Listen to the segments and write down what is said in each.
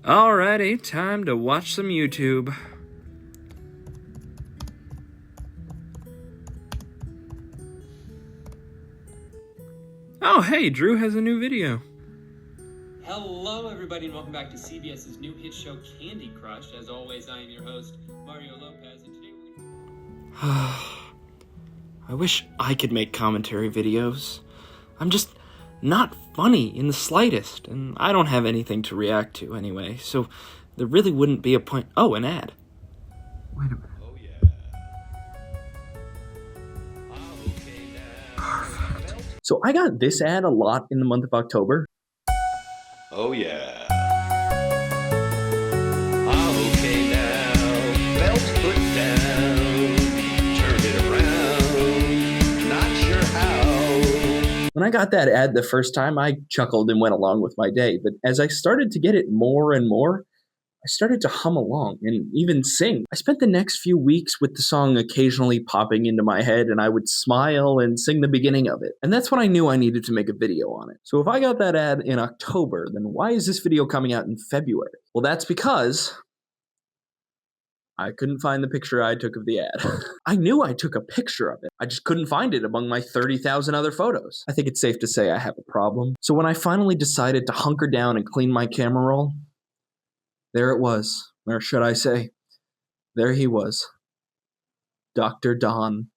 Alrighty, time to watch some YouTube. Oh, hey, Drew has a new video. Hello, everybody, and welcome back to CBS's new hit show, Candy Crush. As always, I am your host, Mario Lopez, and today we're going I wish I could make commentary videos. I'm just not funny in the slightest, and I don't have anything to react to anyway, so there really wouldn't be a point. Oh, an ad. Wait a minute. Oh yeah. Perfect. So I got this ad a lot in the month of October. Oh yeah. Okay now. Belt foot down. Turn it around. Not sure how. When I got that ad the first time, I chuckled and went along with my day, but as I started to get it more and more, I started to hum along and even sing. I spent the next few weeks with the song occasionally popping into my head, and I would smile and sing the beginning of it. And that's when I knew I needed to make a video on it. So if I got that ad in October, then why is this video coming out in February? Well, that's because I couldn't find the picture I took of the ad. I knew I took a picture of it. I just couldn't find it among my 30,000 other photos. I think it's safe to say I have a problem. So when I finally decided to hunker down and clean my camera roll, there it was, or should I say, there he was. Dr. Don.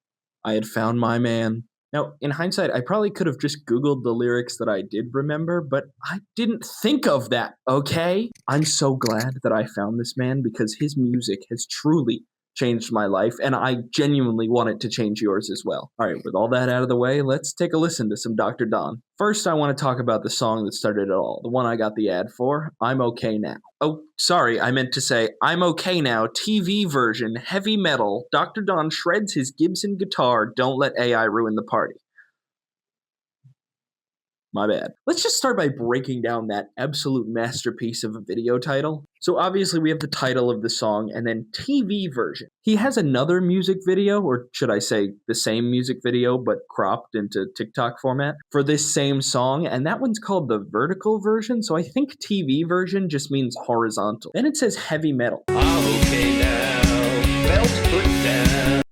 I had found my man. Now, in hindsight, I probably could have just Googled the lyrics that I did remember, but I didn't think of that, okay? I'm so glad that I found this man because his music has truly changed my life, and I genuinely want it to change yours as well. All right, with all that out of the way, let's take a listen to some Dr. Don. First, I want to talk about the song that started it all, the one I got the ad for, I'm Okay Now. Oh, sorry, I meant to say I'm Okay Now, TV version, heavy metal, Dr. Don shreds his Gibson guitar, don't let AI ruin the party. My bad. Let's just start by breaking down that absolute masterpiece of a video title. So obviously we have the title of the song and then TV version. He has another music video, or should I say the same music video but cropped into TikTok format for this same song, and that one's called the vertical version, so I think TV version just means horizontal. Then it says heavy metal. Okay now. Belt foot down.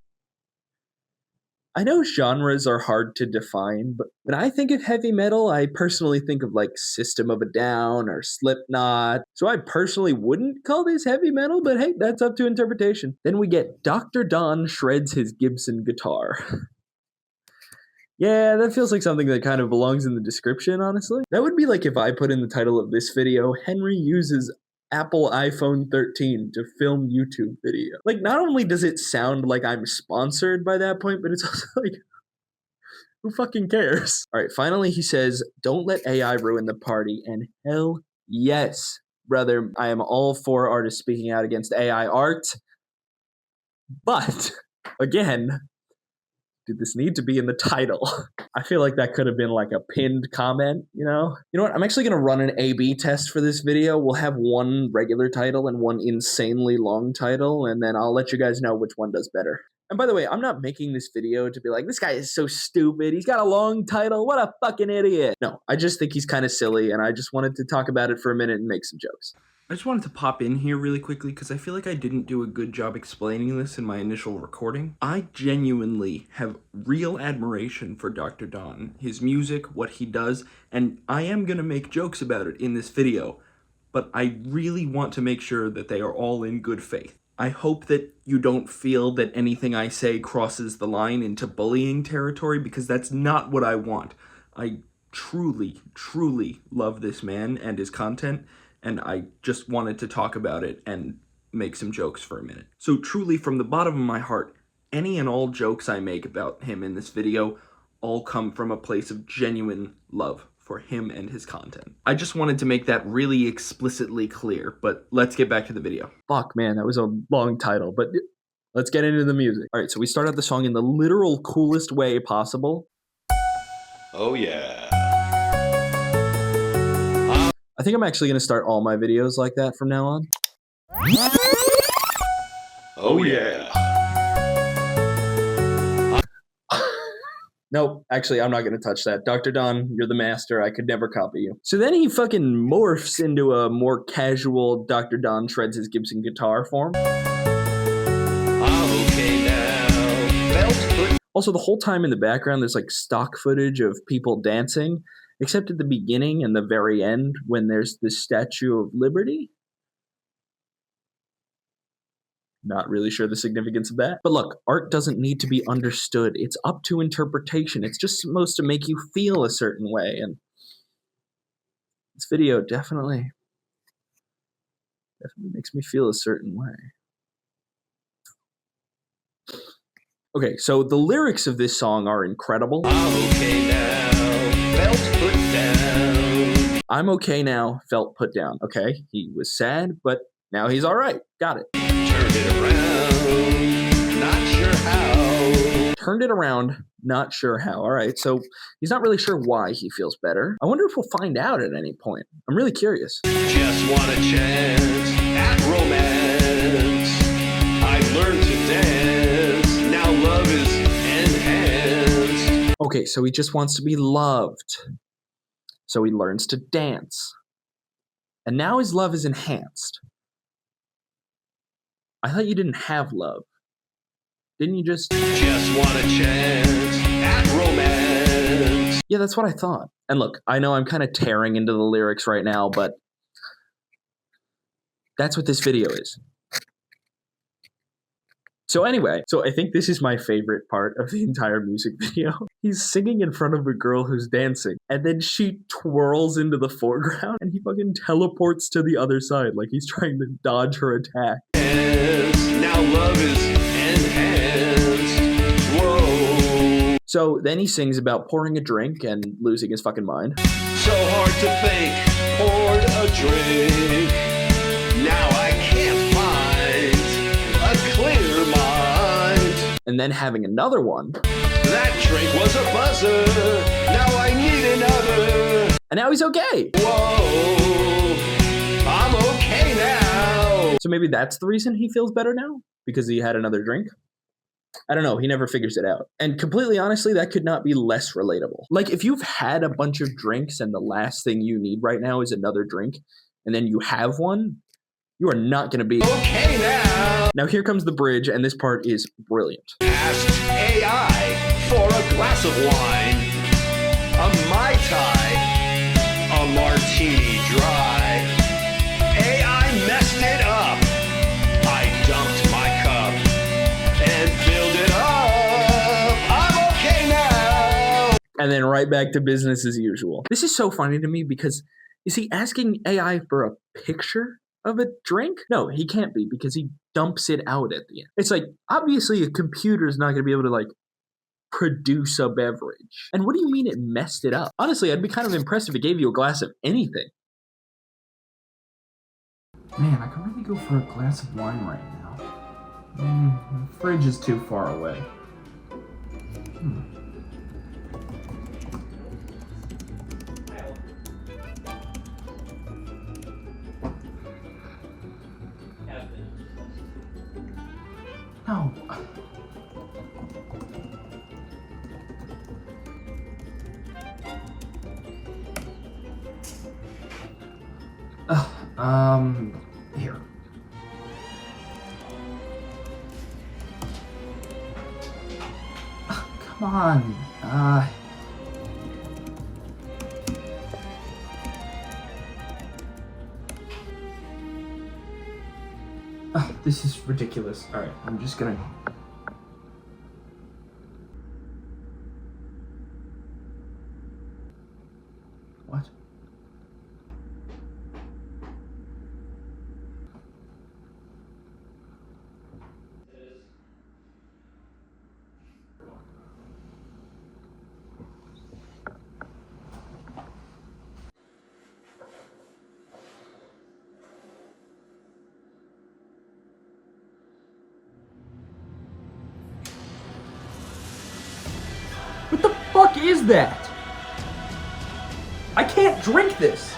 I know genres are hard to define, but when I think of heavy metal, I personally think of like System of a Down or Slipknot. So I personally wouldn't call this heavy metal, but hey, that's up to interpretation. Then we get Dr. Don shreds his Gibson guitar. Yeah, that feels like something that kind of belongs in the description, honestly. That would be like if I put in the title of this video, Henry uses Apple iPhone 13 to film YouTube video. Like, not only does it sound like I'm sponsored by that point, but it's also like, who fucking cares? All right, finally he says, don't let AI ruin the party, and hell yes, brother, I am all for artists speaking out against AI art, but, again, did this need to be in the title? I feel like that could have been like a pinned comment, you know? You know what? I'm actually going to run an A/B test for this video. We'll have one regular title and one insanely long title, and then I'll let you guys know which one does better. And by the way, I'm not making this video to be like, this guy is so stupid. He's got a long title. What a fucking idiot. No, I just think he's kind of silly, and I just wanted to talk about it for a minute and make some jokes. I just wanted to pop in here really quickly because I feel like I didn't do a good job explaining this in my initial recording. I genuinely have real admiration for Dr. Don, his music, what he does, and I am going to make jokes about it in this video, but I really want to make sure that they are all in good faith. I hope that you don't feel that anything I say crosses the line into bullying territory, because that's not what I want. I truly, truly love this man and his content, and I just wanted to talk about it and make some jokes for a minute. So truly, from the bottom of my heart, any and all jokes I make about him in this video all come from a place of genuine love for him and his content. I just wanted to make that really explicitly clear, but let's get back to the video. Fuck, man, that was a long title, but let's get into the music. All right, so we start out the song in the literal coolest way possible. Oh yeah. I think I'm actually going to start all my videos like that from now on. Oh yeah. Nope, actually, I'm not going to touch that. Dr. Don, you're the master. I could never copy you. So then he fucking morphs into a more casual Dr. Don shreds his Gibson guitar form. I'm okay now. Felt put. Also, the whole time in the background, there's like stock footage of people dancing, except at the beginning and the very end when there's this Statue of Liberty. Not really sure the significance of that. But look, art doesn't need to be understood. It's up to interpretation. It's just supposed to make you feel a certain way. And this video definitely makes me feel a certain way. Okay, so the lyrics of this song are incredible. I'm okay now. Felt put down. I'm okay now, felt put down. Okay, he was sad, but now he's all right. Got it. Turned it around. Not sure how. Turned it around, not sure how. All right, so he's not really sure why he feels better. I wonder if we'll find out at any point. I'm really curious. Just want a chance at romance. I've learned to dance. Now love is enhanced. Okay, so he just wants to be loved. So he learns to dance. And now his love is enhanced. I thought you didn't have love. Didn't you just want a chance at romance. Yeah, that's what I thought. And look, I know I'm kind of tearing into the lyrics right now, but that's what this video is. So anyway, I think this is my favorite part of the entire music video. He's singing in front of a girl who's dancing, and then she twirls into the foreground, and he fucking teleports to the other side like he's trying to dodge her attack. Now love is enhanced. Whoa. So then he sings about pouring a drink and losing his fucking mind. So hard to think, poured a drink. Now I can't find a clear mind. And then having another one. That drink was a buzzer. Now I need another. And now he's okay. Whoa, I'm okay now. So maybe that's the reason he feels better now? Because he had another drink? I don't know, he never figures it out. And completely honestly, that could not be less relatable. Like, if you've had a bunch of drinks and the last thing you need right now is another drink, and then you have one, you are not going to be okay now. Now here comes the bridge, and this part is brilliant. Asked AI for a glass of wine, a Mai Tai, a martini dry. AI messed it up. I dumped my cup and filled it up. I'm okay now. And then right back to business as usual. This is so funny to me because is he asking AI for a picture of a drink? No, he can't be because he dumps it out at the end. It's like, obviously a computer is not going to be able to like produce a beverage. And what do you mean it messed it up? Honestly, I'd be kind of impressed if it gave you a glass of anything. Man, I could really go for a glass of wine right now. The fridge is too far away. No. Here. Come on. This is ridiculous. All right, I'm just gonna. What? What the fuck is that? I can't drink this.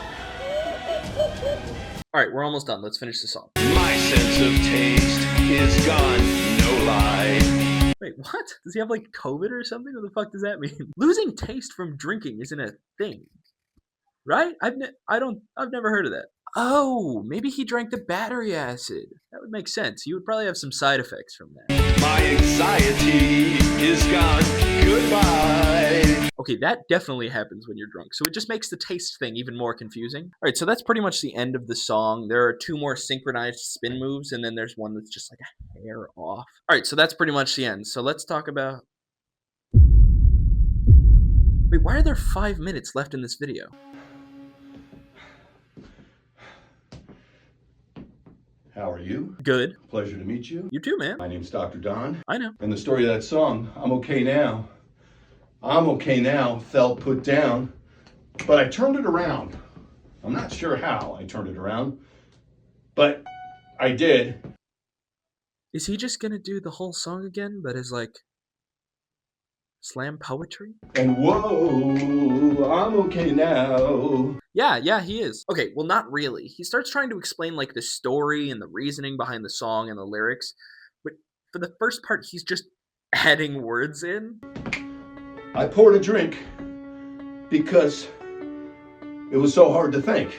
All right, we're almost done. Let's finish the song. My sense of taste is gone, no lie. Wait, what? Does he have like COVID or something? What the fuck does that mean? Losing taste from drinking isn't a thing, right? I've never heard of that. Oh, maybe he drank the battery acid. That would make sense. He would probably have some side effects from that. My anxiety is gone. Goodbye. Okay, that definitely happens when you're drunk. So it just makes the taste thing even more confusing. All right, so that's pretty much the end of the song. There are 2 more synchronized spin moves, and then there's one that's just like a hair off. All right, so that's pretty much the end. So let's talk about... Wait, why are there 5 minutes left in this video? How are you? Good. Pleasure to meet you. You too, man. My name's Dr. Don. I know. And the story of that song, I'm okay now. I'm okay now, felt put down, but I turned it around. I'm not sure how I turned it around, but I did. Is he just gonna do the whole song again, but as like slam poetry? And whoa, I'm okay now. Yeah, he is. Okay, well, not really. He starts trying to explain like the story and the reasoning behind the song and the lyrics, but for the first part, he's just adding words in. I poured a drink because it was so hard to think,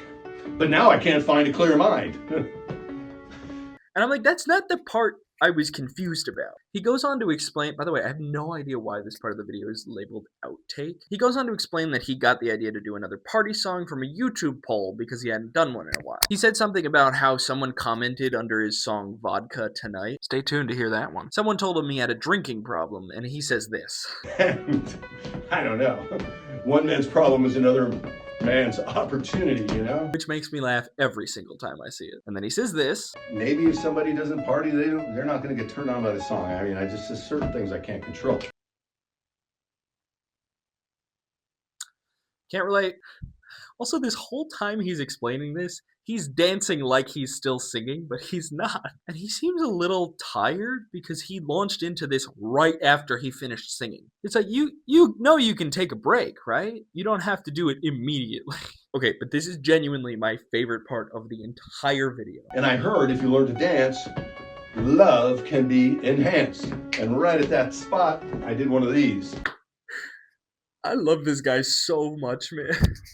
but now I can't find a clear mind. And I'm like, that's not the part I was confused about. He goes on to explain, by the way, I have no idea why this part of the video is labeled outtake. He goes on to explain that he got the idea to do another party song from a YouTube poll because he hadn't done one in a while. He said something about how someone commented under his song Vodka Tonight. Stay tuned to hear that one. Someone told him he had a drinking problem, and he says this. And I don't know. One man's problem is another man's opportunity, you know? Which makes me laugh every single time I see it. And then he says this. Maybe if somebody doesn't party, they're not going to get turned on by the song. I mean, there's certain things I can't control. Can't relate. Also, this whole time he's explaining this, he's dancing like he's still singing, but he's not. And he seems a little tired because he launched into this right after he finished singing. It's like, you know you can take a break, right? You don't have to do it immediately. Okay, but this is genuinely my favorite part of the entire video. And I heard if you learn to dance, love can be enhanced. And right at that spot, I did one of these. I love this guy so much, man.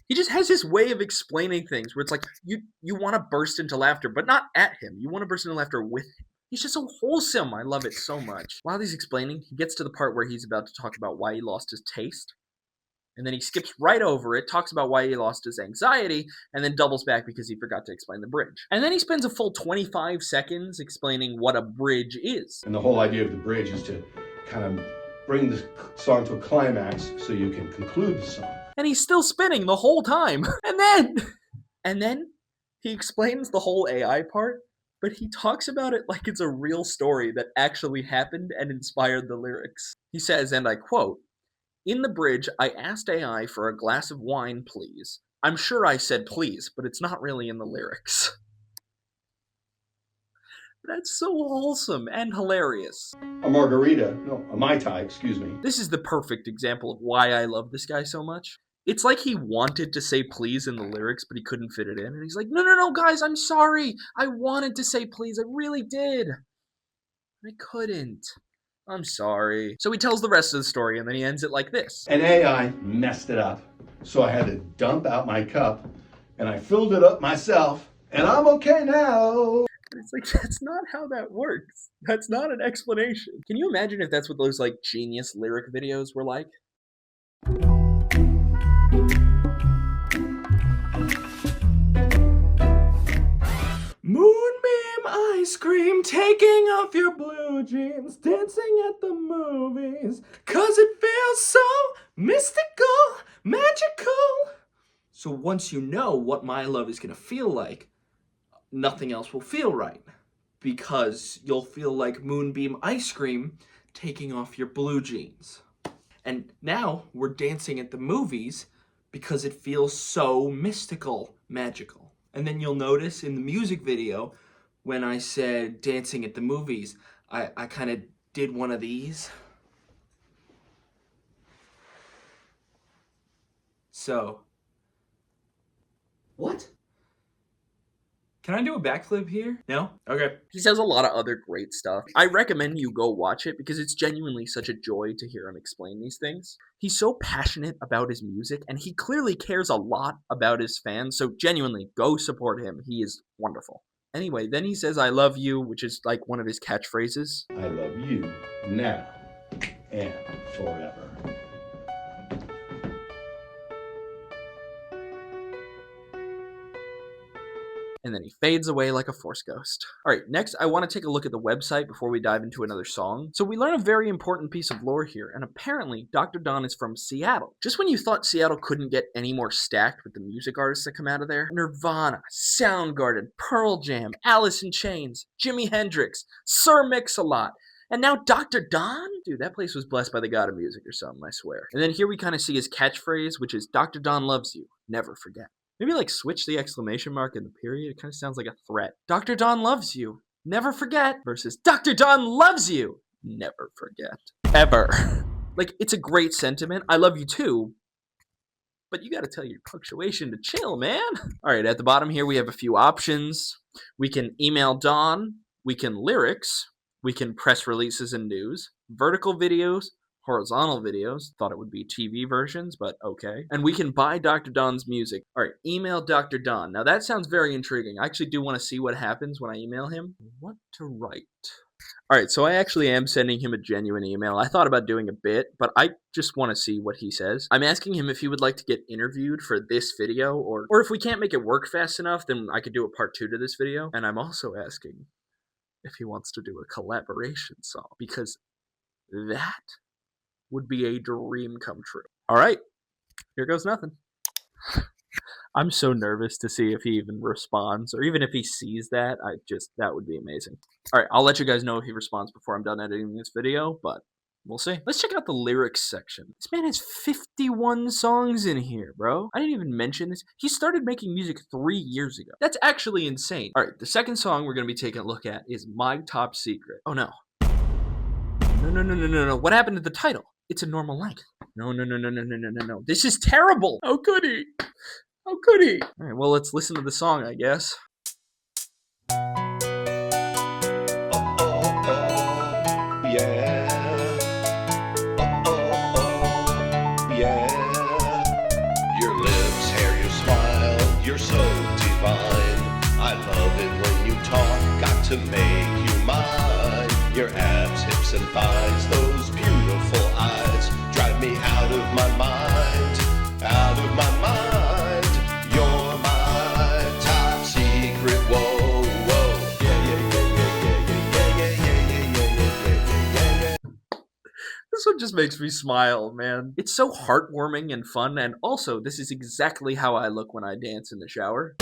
He just has this way of explaining things where it's like, you want to burst into laughter, but not at him. You want to burst into laughter with him. He's just so wholesome. I love it so much. While he's explaining, he gets to the part where he's about to talk about why he lost his taste. And then he skips right over it, talks about why he lost his anxiety, and then doubles back because he forgot to explain the bridge. And then he spends a full 25 seconds explaining what a bridge is. And the whole idea of the bridge is to kind of bring the song to a climax so you can conclude the song. And he's still spinning the whole time. And then he explains the whole AI part, but he talks about it like it's a real story that actually happened and inspired the lyrics. He says, and I quote, "In the bridge, I asked AI for a glass of wine, please. I'm sure I said please, but it's not really in the lyrics." That's so wholesome and hilarious. A margarita, no, a Mai Tai, excuse me. This is the perfect example of why I love this guy so much. It's like he wanted to say please in the lyrics, but he couldn't fit it in. And he's like, no, guys, I'm sorry. I wanted to say please. I really did. I couldn't. I'm sorry. So he tells the rest of the story, and then he ends it like this. And AI messed it up. So I had to dump out my cup, and I filled it up myself, and I'm okay now. It's like, that's not how that works. That's not an explanation. Can you imagine if that's what those, like, genius lyric videos were like? Moonbeam ice cream, taking off your blue jeans, dancing at the movies, 'cause it feels so mystical, magical. So once you know what my love is gonna feel like, nothing else will feel right, because you'll feel like Moonbeam ice cream taking off your blue jeans. And now we're dancing at the movies because it feels so mystical, magical. And then you'll notice in the music video, when I said dancing at the movies, I kind of did one of these. So. What? Can I do a backflip here? No? Okay. He says a lot of other great stuff. I recommend you go watch it because it's genuinely such a joy to hear him explain these things. He's so passionate about his music, and he clearly cares a lot about his fans, so genuinely, go support him. He is wonderful. Anyway, then he says, "I love you," which is like one of his catchphrases. I love you now and forever. And then he fades away like a Force ghost. Alright, next I want to take a look at the website before we dive into another song. So we learn a very important piece of lore here, and apparently Dr. Don is from Seattle. Just when you thought Seattle couldn't get any more stacked with the music artists that come out of there, Nirvana, Soundgarden, Pearl Jam, Alice in Chains, Jimi Hendrix, Sir Mix-a-Lot, and now Dr. Don? Dude, that place was blessed by the god of music or something, I swear. And then here we kind of see his catchphrase, which is, "Dr. Don loves you, never forget." Maybe like switch the exclamation mark and the period. It kind of sounds like a threat. Dr. Don loves you, never forget, versus Dr. Don loves you, never forget. Ever. Like, it's a great sentiment. I love you too, but you gotta tell your punctuation to chill, man. Alright, at the bottom here we have a few options. We can email Don, we can lyrics, we can press releases and news, vertical videos, horizontal videos. Thought it would be TV versions, but okay. And we can buy Dr. Don's music. All right, email Dr. Don. Now that sounds very intriguing. I actually do want to see what happens when I email him. What to write? All right, so I actually am sending him a genuine email. I thought about doing a bit, but I just want to see what he says. I'm asking him if he would like to get interviewed for this video, or if we can't make it work fast enough, then I could do a part 2 to this video. And I'm also asking if he wants to do a collaboration song, because that would be a dream come true. All right, here goes nothing. I'm so nervous to see if he even responds, or even if he sees that. That would be amazing. All right, I'll let you guys know if he responds before I'm done editing this video, but we'll see. Let's check out the lyrics section. This man has 51 songs in here, bro. I didn't even mention this. He started making music 3 years ago. That's actually insane. All right, the second song we're going to be taking a look at is My Top Secret. Oh, no. No. What happened to the title? It's a normal length. No. This is terrible. How could he? How could he? All right, well, let's listen to the song, I guess. Yeah. Yeah. Your lips, hair, your smile, you're so divine. I love it when you talk, got to make you mine. Your abs, hips, and thighs, those beautiful eyes, drive me out of my mind, out of my mind. You're my top secret, whoa, whoa. Yeah. This one just makes me smile, man. It's so heartwarming and fun, and also, this is exactly how I look when I dance in the shower.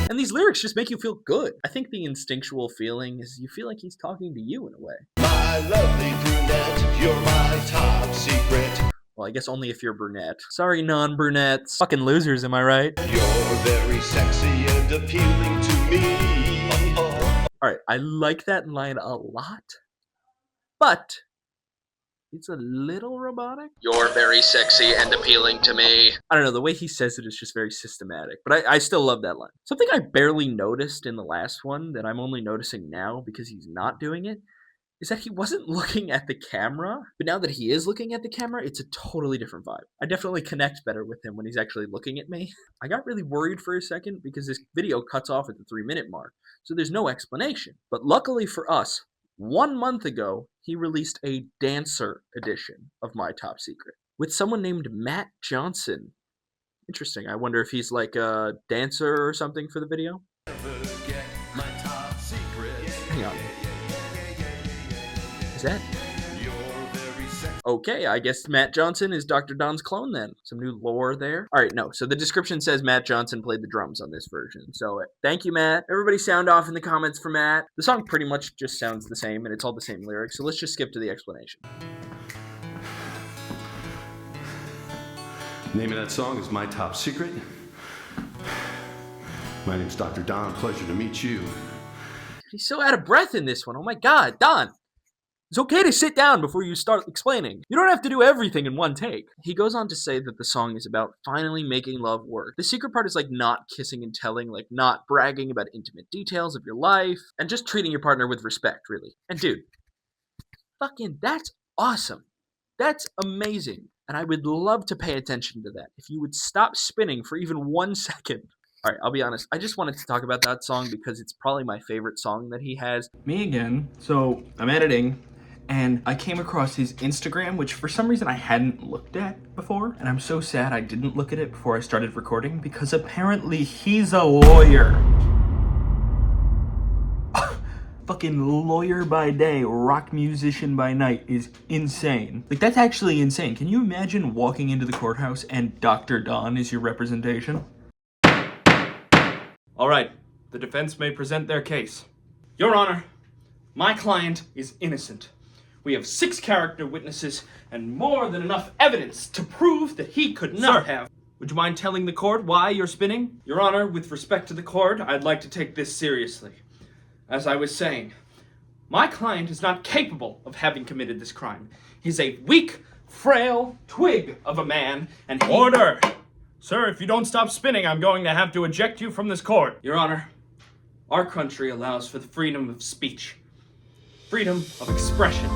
And these lyrics just make you feel good. I think the instinctual feeling is you feel like he's talking to you in a way. My lovely brunette, you're my top secret. Well, I guess only if you're brunette. Sorry, non-brunettes. Fucking losers, am I right? You're very sexy and appealing to me. Alright, I like that line a lot, but it's a little robotic. You're very sexy and appealing to me. I don't know, the way he says it is just very systematic, but I still love that line. Something I barely noticed in the last one that I'm only noticing now because he's not doing it is that he wasn't looking at the camera, but now that he is looking at the camera, it's a totally different vibe. I definitely connect better with him when he's actually looking at me. I got really worried for a second because this video cuts off at the 3-minute mark, so there's no explanation. But luckily for us, 1 month ago, he released a dancer edition of My Top Secret with someone named Matt Johnson. Interesting. I wonder if he's like a dancer or something for the video. Hang on. Is that? Okay, I guess Matt Johnson is Dr. Don's clone then. Some new lore there. All right, no. So the description says Matt Johnson played the drums on this version. So thank you, Matt. Everybody sound off in the comments for Matt. The song pretty much just sounds the same, and it's all the same lyrics. So let's just skip to the explanation. The name of that song is My Top Secret. My name's Dr. Don. Pleasure to meet you. He's so out of breath in this one. Oh my God, Don. It's okay to sit down before you start explaining. You don't have to do everything in one take. He goes on to say that the song is about finally making love work. The secret part is like not kissing and telling, like not bragging about intimate details of your life, and just treating your partner with respect, really. And dude, fucking that's awesome. That's amazing. And I would love to pay attention to that. If you would stop spinning for even 1 second. All right, I'll be honest. I just wanted to talk about that song because it's probably my favorite song that he has. Me again. So I'm editing, and I came across his Instagram, which for some reason I hadn't looked at before. And I'm so sad I didn't look at it before I started recording because apparently he's a lawyer. Fucking lawyer by day, rock musician by night is insane. Like, that's actually insane. Can you imagine walking into the courthouse and Dr. Don is your representation? All right, the defense may present their case. Your Honor, my client is innocent. We have 6 character witnesses and more than enough evidence to prove that he could not have. Would you mind telling the court why you're spinning? Your Honor, with respect to the court, I'd like to take this seriously. As I was saying, my client is not capable of having committed this crime. He's a weak, frail twig of a man, and he— Order! Sir, if you don't stop spinning, I'm going to have to eject you from this court. Your Honor, our country allows for the freedom of speech, freedom of expression,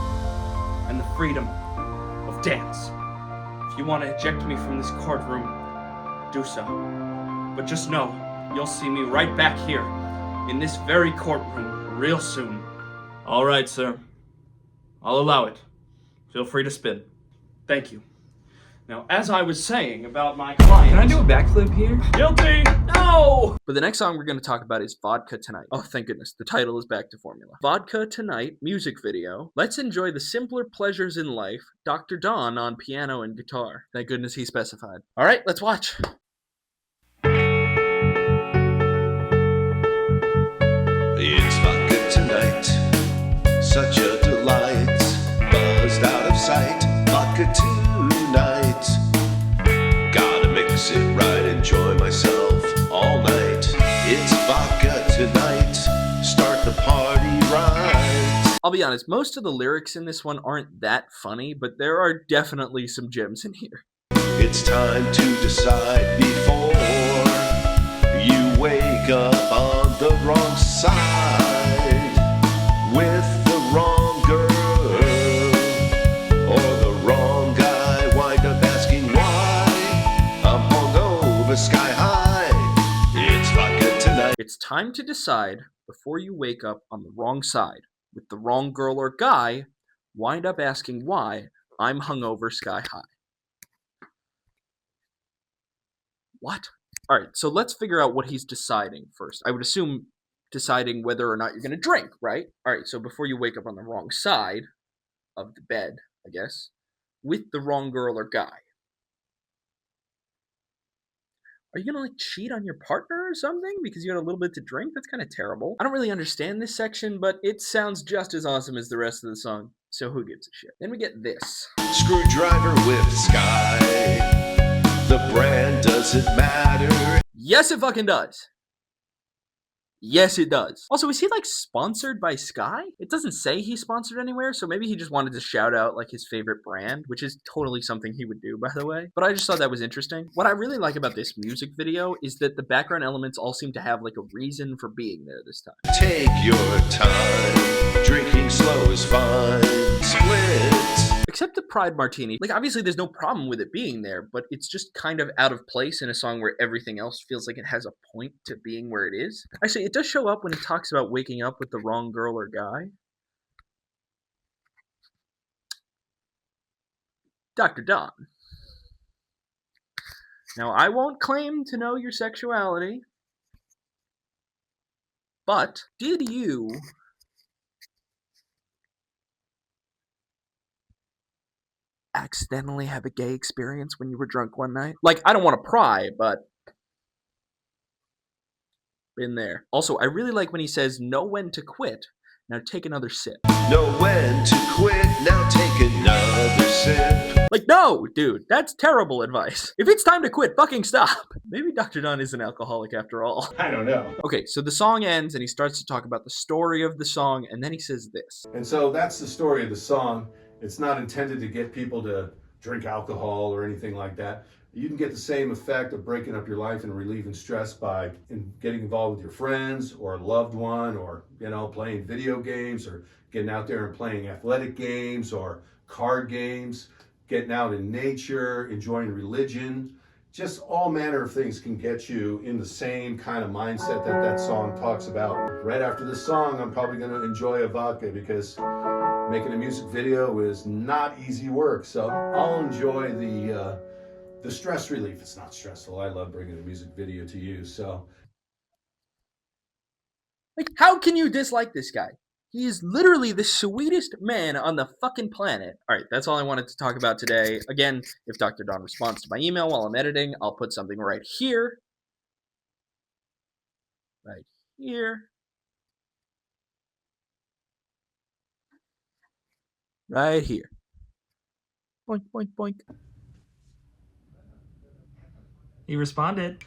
and the freedom of dance. If you want to eject me from this courtroom, do so. But just know, you'll see me right back here in this very courtroom real soon. All right, sir. I'll allow it. Feel free to spin. Thank you. Now, as I was saying about my client— Can I do a backflip here? Guilty! No! But the next song we're going to talk about is Vodka Tonight. Oh, thank goodness. The title is back to formula. Vodka Tonight music video. Let's enjoy the simpler pleasures in life. Dr. Don on piano and guitar. Thank goodness he specified. All right, let's watch. It's vodka tonight, such a delight, buzzed out of sight, vodka tonight, gotta mix it right, enjoy myself all night, it's vodka tonight, start the party right. I'll be honest, most of the lyrics in this one aren't that funny, but there are definitely some gems in here. It's time to decide before you wake up on the wrong side with the wrong girl or the wrong guy. Wind up asking why I'm hungover sky high. It's vodka tonight. It's time to decide before you wake up on the wrong side with the wrong girl or guy. Wind up asking why I'm hungover sky high. What? All right, so let's figure out what he's deciding first. I would assume deciding whether or not you're going to drink, right? All right, so before you wake up on the wrong side of the bed, I guess, with the wrong girl or guy. Are you going to, like, cheat on your partner or something because you had a little bit to drink? That's kind of terrible. I don't really understand this section, but it sounds just as awesome as the rest of the song, so who gives a shit? Then we get this. Screwdriver with Sky. The brand doesn't matter. Yes, it fucking does. Yes, it does. Also, is he, like, sponsored by Sky? It doesn't say he's sponsored anywhere, so maybe he just wanted to shout out, like, his favorite brand, which is totally something he would do, by the way. But I just thought that was interesting. What I really like about this music video is that the background elements all seem to have, like, a reason for being there this time. Take your time. Drinking slow is fine. Split. Except the Pride Martini. Like, obviously there's no problem with it being there, but it's just kind of out of place in a song where everything else feels like it has a point to being where it is. Actually, it does show up when it talks about waking up with the wrong girl or guy. Dr. Don. Now, I won't claim to know your sexuality, but did you accidentally have a gay experience when you were drunk one night? Like, I don't want to pry, but been there. Also, I really like when he says, know when to quit. Now take another sip. Know when to quit. Now take another sip. sip. Like, no, dude, that's terrible advice. If it's time to quit, fucking stop. Maybe Dr. Don is an alcoholic after all. I don't know. Okay, so the song ends and he starts to talk about the story of the song, and then he says this. And so that's the story of the song. It's not intended to get people to drink alcohol or anything like that. You can get the same effect of breaking up your life and relieving stress by getting involved with your friends or a loved one, or playing video games, or getting out there and playing athletic games or card games, getting out in nature, enjoying religion. Just all manner of things can get you in the same kind of mindset that that song talks about. Right after this song, I'm probably going to enjoy a vodka, because making a music video is not easy work. So I'll enjoy the stress relief. It's not stressful. I love bringing a music video to you. So, Like, how can you dislike this guy? He is literally the sweetest man on the fucking planet. All right, that's all I wanted to talk about today. Again, if Dr. Don responds to my email while I'm editing, I'll put something right here. Right here. Right here. Boink, boink, boink. He responded.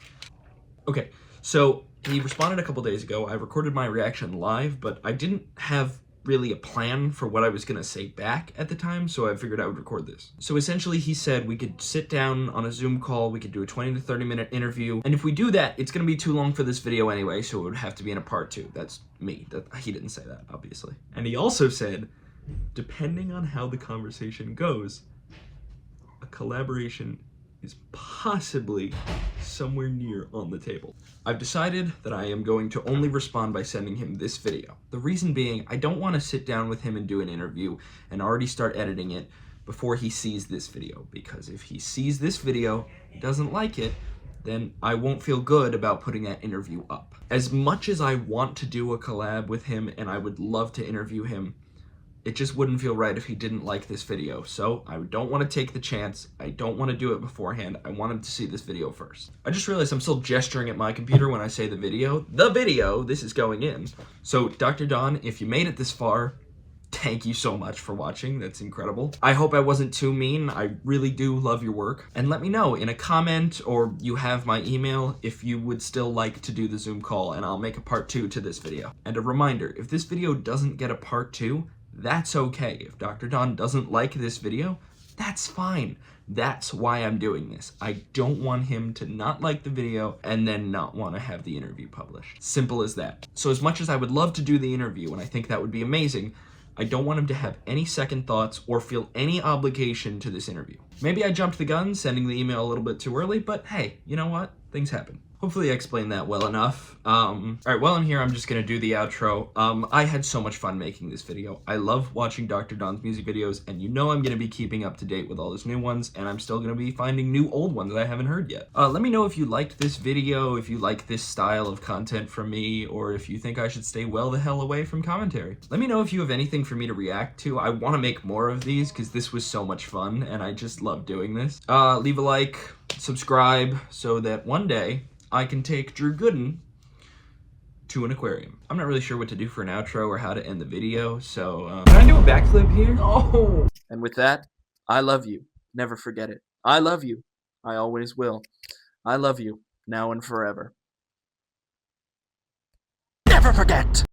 Okay, so he responded a couple days ago. I recorded my reaction live, but I didn't have really a plan for what I was going to say back at the time, so I figured I would record this. So essentially he said we could sit down on a Zoom call, we could do a 20 to 30 minute interview, and if we do that, it's going to be too long for this video anyway, so it would have to be in a part 2. That's me. He didn't say that, obviously. And he also said, depending on how the conversation goes, a collaboration is possibly somewhere near on the table. I've decided that I am going to only respond by sending him this video. The reason being, I don't want to sit down with him and do an interview and already start editing it before he sees this video, because if he sees this video, doesn't like it, then I won't feel good about putting that interview up. As much as I want to do a collab with him and I would love to interview him, it just wouldn't feel right if he didn't like this video. So I don't want to take the chance. I don't want to do it beforehand. I want him to see this video first. I just realized I'm still gesturing at my computer when I say the video. The video, this is going in. So Dr. Don, if you made it this far, thank you so much for watching. That's incredible. I hope I wasn't too mean. I really do love your work. And let me know in a comment, or you have my email, if you would still like to do the Zoom call, and I'll make a part 2 to this video. And a reminder, if this video doesn't get a part 2, that's okay. If Dr. Don doesn't like this video, that's fine. That's why I'm doing this. I don't want him to not like the video and then not want to have the interview published. Simple as that. So as much as I would love to do the interview, and I think that would be amazing, I don't want him to have any second thoughts or feel any obligation to this interview. Maybe I jumped the gun sending the email a little bit too early, but hey, you know what? Things happen. Hopefully I explained that well enough. All right, while I'm here, I'm just gonna do the outro. I had so much fun making this video. I love watching Dr. Don's music videos, and you know I'm gonna be keeping up to date with all his new ones, and I'm still gonna be finding new old ones that I haven't heard yet. Let me know if you liked this video, if you like this style of content from me, or if you think I should stay well the hell away from commentary. Let me know if you have anything for me to react to. I wanna make more of these, because this was so much fun, and I just love doing this. Leave a like, subscribe, so that one day, I can take Drew Gooden to an aquarium. I'm not really sure what to do for an outro or how to end the video, so can I do a backflip here? Oh! And with that, I love you. Never forget it. I love you. I always will. I love you, now and forever. Never forget!